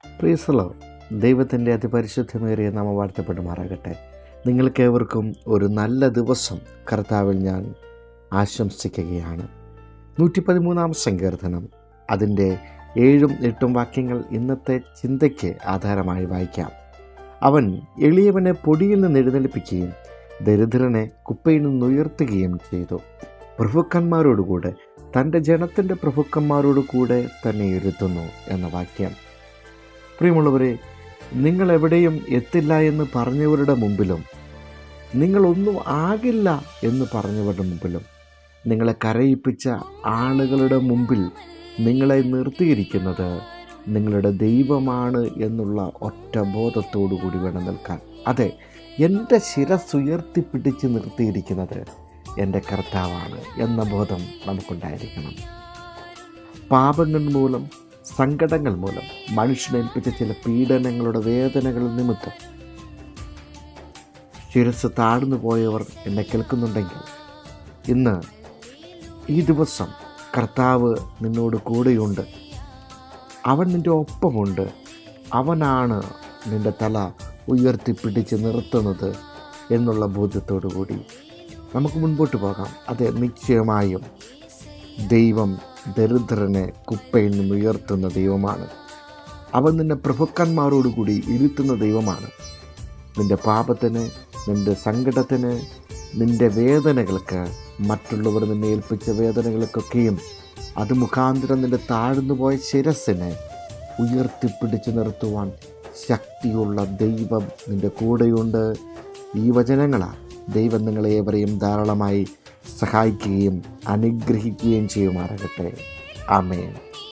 Praise the Lord. ദൈവത്തിൻ്റെ അതിപരിശുദ്ധമേറിയ നാമം വാഴ്ത്തപ്പെടുമാറാകട്ടെ. നിങ്ങൾക്കേവർക്കും ഒരു നല്ല ദിവസം കർത്താവിൽ ഞാൻ ആശംസിക്കുകയാണ്. 113 സങ്കീർത്തനം അതിൻ്റെ 7, 8 വാക്യങ്ങൾ ഇന്നത്തെ ചിന്തയ്ക്ക് ആധാരമായി വായിക്കാം. അവൻ എളിയവനെ പൊടിയിൽ നിന്ന് എഴുന്നേൽപ്പിക്കുകയും ദരിദ്രനെ കുപ്പയിൽ നിന്ന് ഉയർത്തുകയും ചെയ്തു. പ്രഭുക്കന്മാരോടുകൂടെ തൻ്റെ ജനത്തിൻ്റെ പ്രഭുക്കന്മാരോട് കൂടെ തന്നെ ഇരുത്തുന്നു എന്ന വാക്യം. പ്രിയമുള്ളവരെ, നിങ്ങളെവിടെയും എത്തില്ല എന്ന് പറഞ്ഞവരുടെ മുമ്പിലും നിങ്ങളൊന്നും ആകില്ല എന്ന് പറഞ്ഞവരുടെ മുമ്പിലും നിങ്ങളെ കരയിപ്പിച്ച ആളുകളുടെ മുമ്പിൽ നിങ്ങളെ നിർത്തിയിരിക്കുന്നത് നിങ്ങളുടെ ദൈവമാണ് എന്നുള്ള ഒറ്റ ബോധത്തോടു കൂടി വേണം നിൽക്കാൻ. അതെ, എൻ്റെ ശിരസ്സുയർത്തിപ്പിടിച്ച് നിർത്തിയിരിക്കുന്നത് എൻ്റെ കർത്താവാണ് എന്ന ബോധം നമുക്കുണ്ടായിരിക്കണം. പാപങ്ങൾ മൂലം, സങ്കടങ്ങൾ മൂലം മനുഷ്യനേൽപ്പിച്ച ചില പീഡനങ്ങളുടെ വേദനകൾ നിമിത്തം ശിരസ് താഴ്ന്നു പോയവർ എന്നെ കേൾക്കുന്നുണ്ടെങ്കിൽ ഇന്ന് ഈ ദിവസം കർത്താവ് നിന്നോട് കൂടെയുണ്ട്. അവൻ നിൻ്റെ ഒപ്പമുണ്ട്. അവനാണ് നിൻ്റെ തല ഉയർത്തിപ്പിടിച്ച് നിർത്തുന്നത് എന്നുള്ള ബോധ്യത്തോടു കൂടി നമുക്ക് മുൻപോട്ട് പോകാം. അതെ, നിശ്ചയമായും ദൈവം ദരിദ്രനെ കുപ്പയിൽ നിന്ന് ഉയർത്തുന്ന ദൈവമാണ്. അവൻ നിന്നെ പ്രഭുക്കന്മാരോടുകൂടി ഇരുത്തുന്ന ദൈവമാണ്. നിൻ്റെ പാപത്തിന്, നിൻ്റെ സങ്കടത്തിന്, നിൻ്റെ വേദനകൾക്ക്, മറ്റുള്ളവർ നിന്നെ ഏൽപ്പിച്ച വേദനകൾക്കൊക്കെയും അത് മുഖാന്തരം നിൻ്റെ താഴ്ന്നു പോയ ശിരസ്സിനെ ഉയർത്തിപ്പിടിച്ച് നിർത്തുവാൻ ശക്തിയുള്ള ദൈവം നിൻ്റെ കൂടെയുണ്ട്. ഈ വചനങ്ങളാൽ ദൈവം നിങ്ങളെ ഏവരെയും ധാരാളമായി സഹായിക്കുകയും അനുഗ്രഹിക്കുകയും ചെയ്യുമാറാകട്ടെ. ആമേൻ.